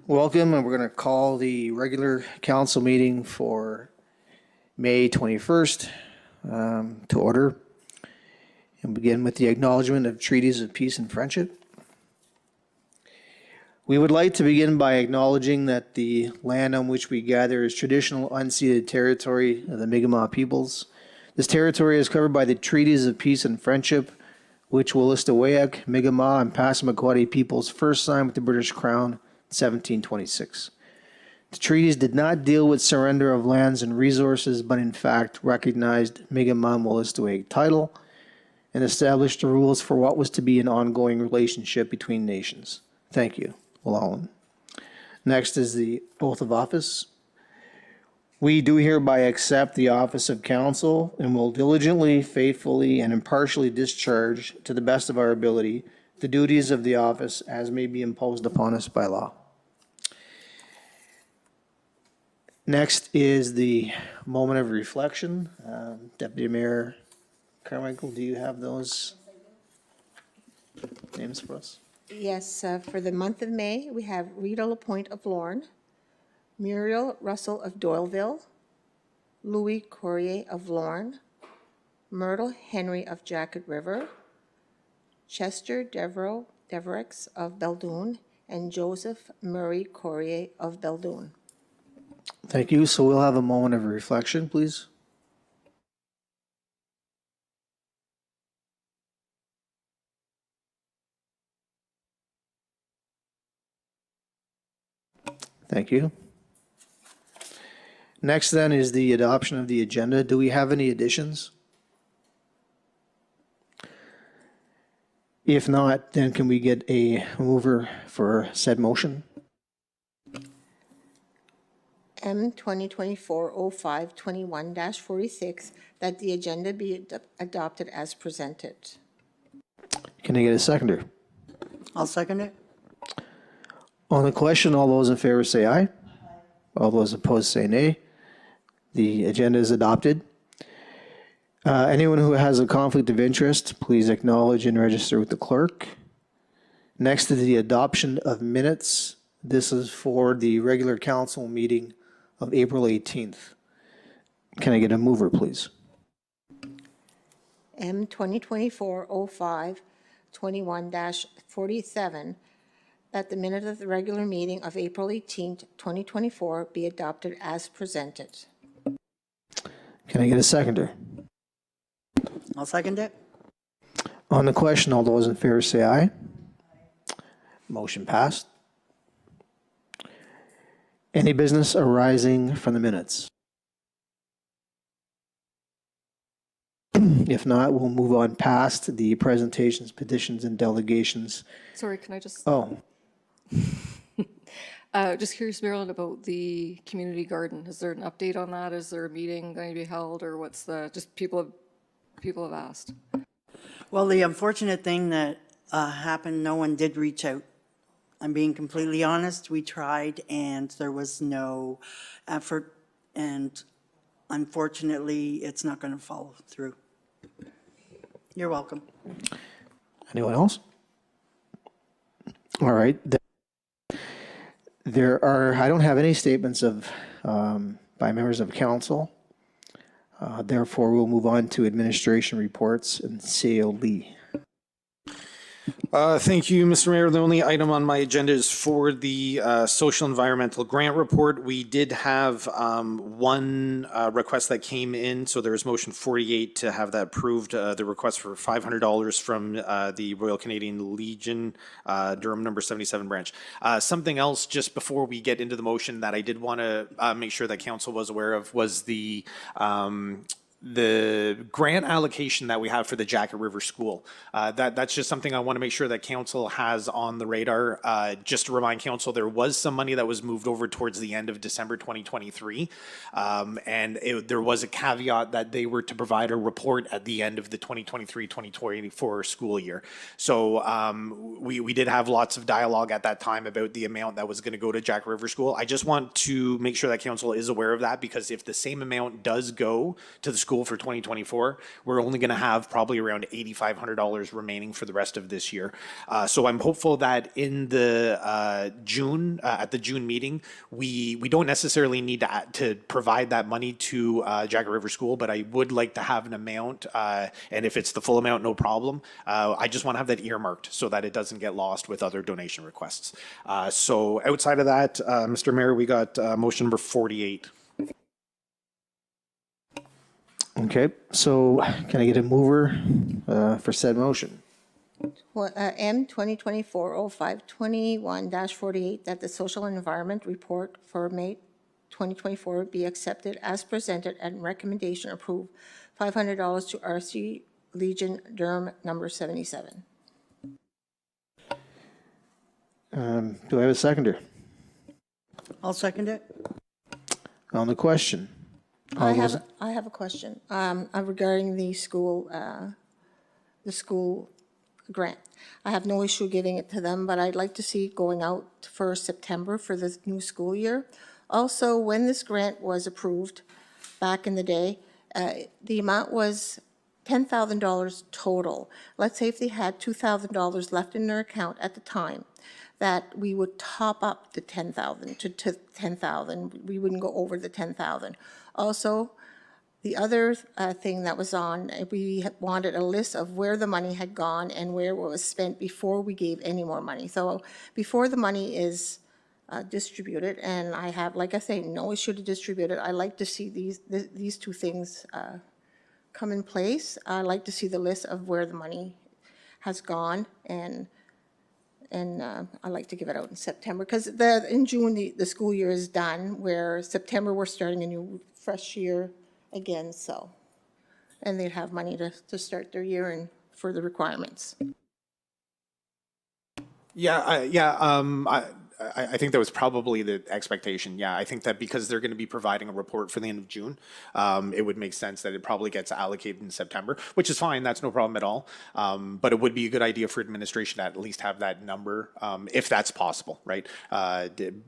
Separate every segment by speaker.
Speaker 1: Welcome, and we're going to call the regular council meeting for May 21st to order and begin with the acknowledgement of treaties of peace and friendship. We would like to begin by acknowledging that the land on which we gather is traditional unceded territory of the Mi'kmaq peoples. This territory is covered by the treaties of peace and friendship, which Wolastoqiyik, Mi'kmaq, and Passamaquoddy peoples first signed with the British Crown in 1726. The treaties did not deal with surrender of lands and resources, but in fact recognized Mi'kmaq and Wolastoqiyik title and established the rules for what was to be an ongoing relationship between nations. Thank you, Wallowan. Next is the oath of office. We do hereby accept the office of council and will diligently, faithfully, and impartially discharge, to the best of our ability, the duties of the office as may be imposed upon us by law. Next is the moment of reflection. Deputy Mayor Carmichael, do you have those names for us?
Speaker 2: Yes, for the month of May, we have Rita Lapointe of Lorne, Muriel Russell of Doyleville, Louis Courier of Lorne, Myrtle Henry of Jacket River, Chester Devereux of Beldoon, and Joseph Murray Courier of Beldoon.
Speaker 1: Thank you. So we'll have a moment of reflection, please. Thank you. Next then is the adoption of the agenda. Do we have any additions? If not, then can we get a mover for said motion?
Speaker 2: M 2024-05-21-46, that the agenda be adopted as presented.
Speaker 1: Can I get a seconder?
Speaker 3: I'll second it.
Speaker 1: On the question, all those in favor say aye. All those opposed say nay. The agenda is adopted. Anyone who has a conflict of interest, please acknowledge and register with the clerk. Next is the adoption of minutes. This is for the regular council meeting of April 18th. Can I get a mover, please?
Speaker 2: M 2024-05-21-47, that the minute of the regular meeting of April 18th, 2024 be adopted as presented.
Speaker 1: Can I get a seconder?
Speaker 3: I'll second it.
Speaker 1: On the question, all those in favor say aye. Motion passed. Any business arising from the minutes? If not, we'll move on past the presentations, petitions, and delegations.
Speaker 4: Sorry, can I just,
Speaker 1: Oh,
Speaker 4: just curious, Marilyn, about the community garden. Is there an update on that? Is there a meeting going to be held, or what's the, just people have asked?
Speaker 3: Well, the unfortunate thing that happened, no one did reach out. I'm being completely honest. We tried and there was no effort, and unfortunately, it's not going to follow through. You're welcome.
Speaker 1: anyone else? All right. There are, I don't have any statements of, by members of council. Therefore, we'll move on to administration reports and CLD.
Speaker 5: Thank you, Mr. Mayor. The only item on my agenda is for the social environmental grant report. We did have one request that came in, so there was motion 48 to have that approved. The request for $500 from the Royal Canadian Legion, Durham number 77 branch. Something else just before we get into the motion that I did want to make sure that council was aware of was the grant allocation that we have for the Jacket River School. That's just something I want to make sure that council has on the radar. Just to remind council, there was some money that was moved over towards the end of December 2023. And there was a caveat that they were to provide a report at the end of the 2023-2024 school year. So we did have lots of dialogue at that time about the amount that was going to go to Jacket River School. I just want to make sure that council is aware of that, because if the same amount does go to the school school for 2024, we're only going to have probably around $8,500 remaining for the rest of this year. So I'm hopeful that in the at the June meeting, we don't necessarily need to provide that money to Jacket River School, but I would like to have an amount, and if it's the full amount, no problem. I just want to have that earmarked so that it doesn't get lost with other donation requests. So outside of that, Mr. Mayor, we got motion number 48.
Speaker 1: Okay, so can I get a mover for said motion?
Speaker 2: M 2024-05-21-48, that the Social and Environment Report for May 2024 be accepted as presented and recommendation approved, $500 to RC Legion Durham number 77.
Speaker 1: Do I have a seconder
Speaker 3: I'll second it.
Speaker 1: on the question?
Speaker 2: I have a question regarding the school grant. I have no issue giving it to them, but I'd like to see it going out for September for the new school year. Also, when this grant was approved back in the day, the amount was $10,000 total. Let's say if they had $2,000 left in their account at the time, that we would top up the 10,000 to 10,000. We wouldn't go over the 10,000. Also, the other thing that was on, we wanted a list of where the money had gone and where it was spent before we gave any more money. So before the money is distributed, and I have, like I say, no issue to distribute it, I like to see these two things come in place. I like to see the list of where the money has gone, and I like to give it out in September, because in June, the school year is done, where September, we're starting a new, fresh year again, so. And they'd have money to start their year and for the requirements.
Speaker 5: I think that was probably the expectation. Yeah, I think that because they're going to be providing a report for the end of June, it would make sense that it probably gets allocated in September, which is fine. That's no problem at all. But it would be a good idea for administration to at least have that number, if that's possible, right,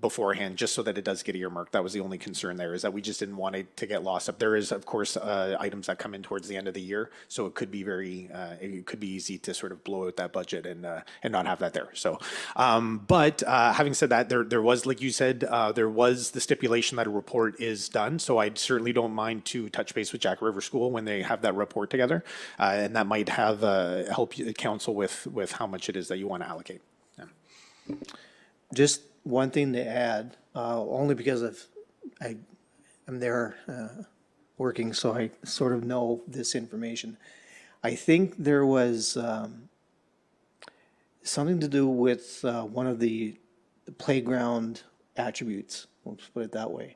Speaker 5: beforehand, just so that it does get earmarked. That was the only concern there, is that we just didn't want it to get lost up. There is, of course, items that come in towards the end of the year, so it could be it could be easy to sort of blow out that budget and not have that there. So, but having said that, there was, like you said, there was the stipulation that a report is done. So I certainly don't mind to touch base with Jacket River School when they have that report together, and that might have help council with how much it is that you want to allocate. Yeah.
Speaker 1: Just one thing to add, only because I'm there working, so I sort of know this information. I think there was something to do with one of the playground attributes, let's put it that way,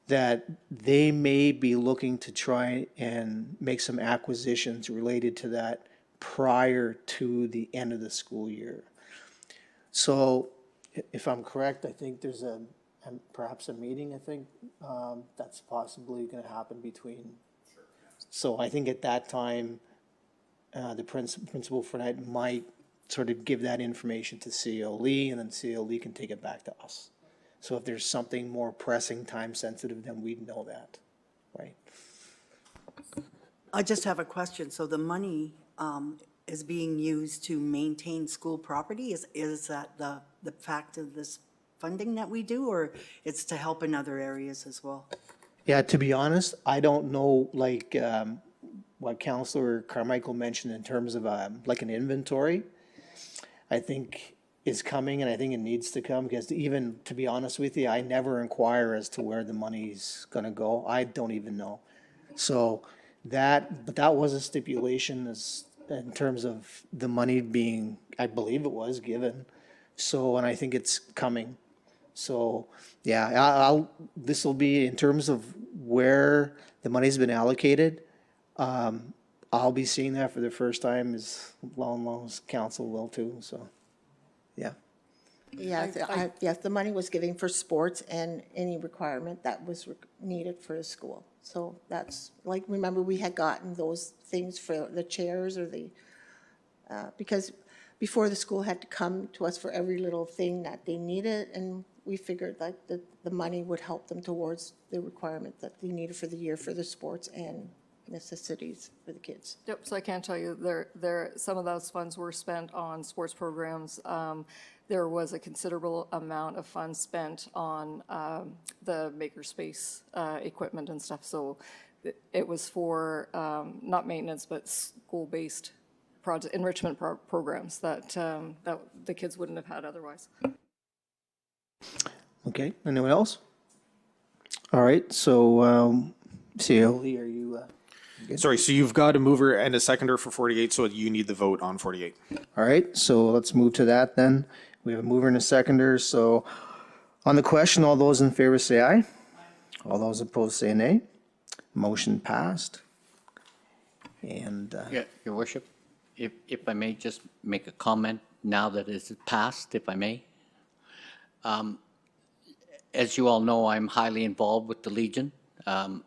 Speaker 1: that they may be looking to try and make some acquisitions related to that prior to the end of the school year. So if I'm correct, I think there's perhaps a meeting, I think, that's possibly going to happen between. So I think at that time, the principal for that might sort of give that information to CEO Lee, and then CEO Lee can take it back to us. So if there's something more pressing, time sensitive, then we'd know that, right?
Speaker 3: I just have a question. So the money is being used to maintain school property? Is that the fact of this funding that we do, or it's to help in other areas as well?
Speaker 1: Yeah, to be honest, I don't know, like, what Councillor Carmichael mentioned in terms of like an inventory. I think is coming, and I think it needs to come, because even, to be honest with you, I never inquire as to where the money's gonna go. I don't even know. So but that was a stipulation as in terms of the money being, I believe it was given. So, and I think it's coming. So, yeah, this will be in terms of where the money's been allocated. I'll be seeing that for the first time, as long as council will too, so, yeah.
Speaker 2: Yes, the money was given for sports and any requirement that was needed for the school. So that's, like, remember, we had gotten those things for the chairs or because before the school had to come to us for every little thing that they needed, and we figured like the money would help them towards the requirement that they needed for the year for the sports and necessities for the kids.
Speaker 4: Yep, so I can tell you, some of those funds were spent on sports programs. There was a considerable amount of funds spent on the makerspace equipment and stuff. So it was for not maintenance, but school-based project enrichment programs that the kids wouldn't have had otherwise.
Speaker 1: Okay, anyone else? All right, so, Cioli, are you,
Speaker 5: Sorry, so you've got a mover and a seconder for 48, so you need the vote on 48.
Speaker 1: all right, so let's move to that then. We have a mover and a seconder, so on the question, all those in favor say aye. All those opposed say nay. Motion passed. And,
Speaker 6: Yeah, Your Worship, if I may just make a comment now that it is passed, if I may. As you all know, I'm highly involved with the Legion. You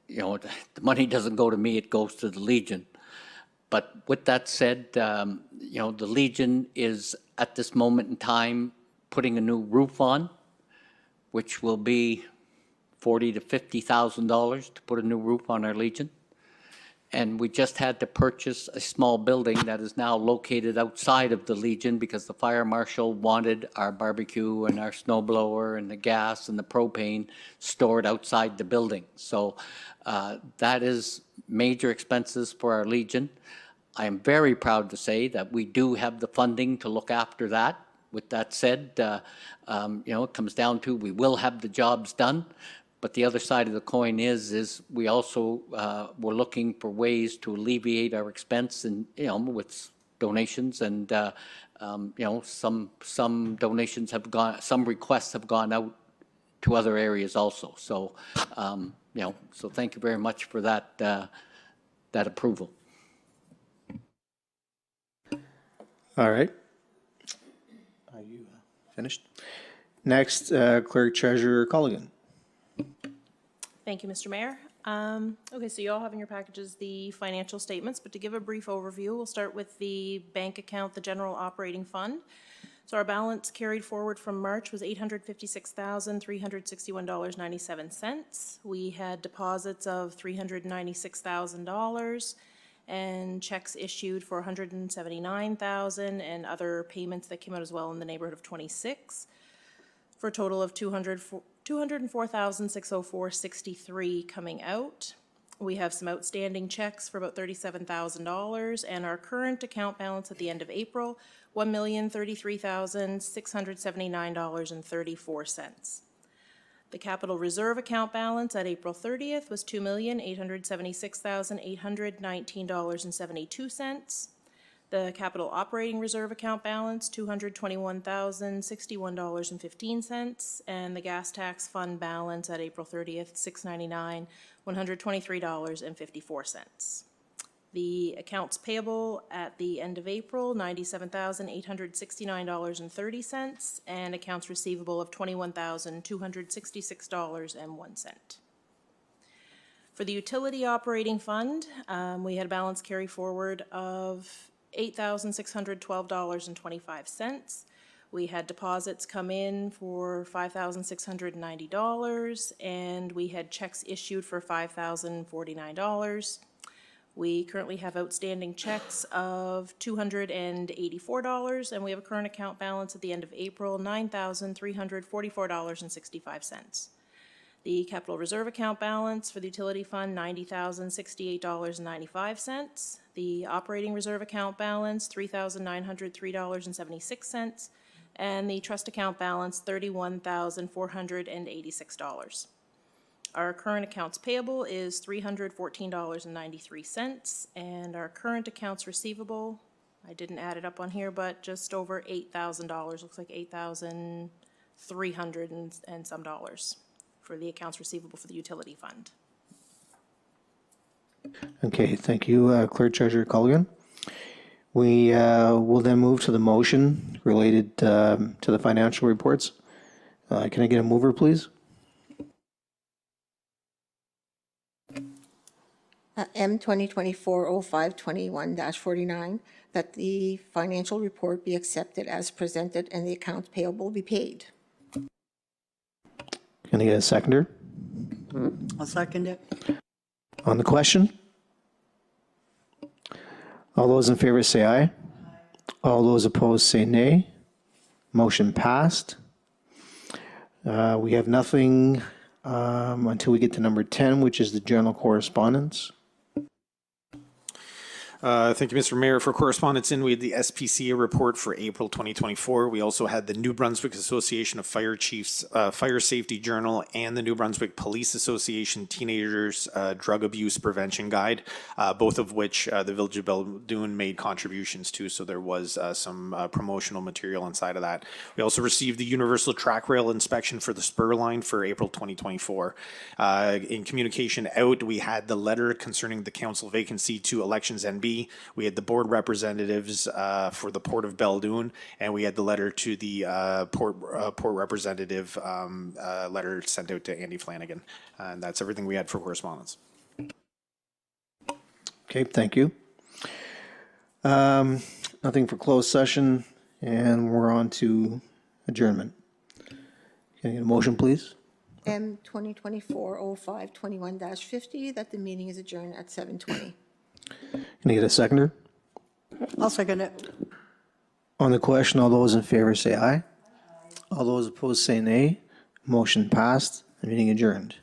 Speaker 6: know, the money doesn't go to me, it goes to the Legion. But with that said, you know, the Legion is at this moment in time putting a new roof on, which will be $40,000 to $50,000 to put a new roof on our Legion. And we just had to purchase a small building that is now located outside of the Legion because the fire marshal wanted our barbecue and our snow blower and the gas and the propane stored outside the building. So that is major expenses for our Legion. I am very proud to say that we do have the funding to look after that. With that said, you know, it comes down to we will have the jobs done. But the other side of the coin is we also we're looking for ways to alleviate our expense, and you know, with donations, and you know, some donations have gone, some requests have gone out to other areas also. So you know, so thank you very much for that that approval.
Speaker 1: all right. Are you finished? Next, Clerk Treasurer Culligan.
Speaker 7: Thank you, Mr. Mayor. Okay, so you all have in your packages the financial statements, but to give a brief overview, we'll start with the bank account, the general operating fund. So our balance carried forward from March was $856,361.97. We had deposits of $396,000 and checks issued for $179,000 and other payments that came out as well in the neighborhood of 26, for a total of $204,604.63 coming out. We have some outstanding checks for about $37,000, and our current account balance at the end of April, $1,033,679.34. The capital reserve account balance at April 30th was $2,876,819.72. The capital operating reserve account balance, $221,061.15, and the gas tax fund balance at April 30th, $699,123.54. The accounts payable at the end of April, $97,869.30, and accounts receivable of $21,266.01. For the utility operating fund, we had a balance carry forward of $8,612.25. We had deposits come in for $5,690, and we had checks issued for $5,049. We currently have outstanding checks of $284, and we have a current account balance at the end of April, $9,344.65. The capital reserve account balance for the utility fund, $90,068.95. The operating reserve account balance, $3,903.76. And the trust account balance, $31,486. Our current accounts payable is $314.93. And our current accounts receivable, I didn't add it up on here, but just over $8,000. Looks like $8,300 and some dollars for the accounts receivable for the utility fund.
Speaker 1: Okay, thank you, Clerk Treasurer Culligan. We will then move to the motion related to the financial reports. Can I get a mover, please?
Speaker 2: M 2024-05-21-49, that the financial report be accepted as presented and the accounts payable be paid.
Speaker 1: Can I get a seconder?
Speaker 3: I'll second it.
Speaker 1: On the question? All those in favor say aye. All those opposed say nay. Motion passed. We have nothing until we get to number 10, which is the general correspondence.
Speaker 5: Thank you, Mr. Mayor. For correspondence in, we had the SPCA report for April 2024. We also had the New Brunswick Association of Fire Chiefs Fire Safety Journal and the New Brunswick Police Association Teenagers Drug Abuse Prevention Guide, both of which the Village of Beldoon made contributions to. So there was some promotional material inside of that. We also received the Universal Track Rail inspection for the spur line for April 2024. In communication out, we had the letter concerning the council vacancy to Elections NB. We had the board representatives for the Port of Beldoon, and we had the letter to the port representative letter sent out to Andy Flanagan. And that's everything we had for correspondence.
Speaker 1: Okay, thank you. Nothing for closed session, and we're on to adjournment. Can I get a motion, please?
Speaker 2: M 2024-05-21-50, that the meeting is adjourned at 7:20.
Speaker 1: Can I get a seconder?
Speaker 3: I'll second it.
Speaker 1: On the question, all those in favor say aye. All those opposed say nay. Motion passed. The meeting adjourned.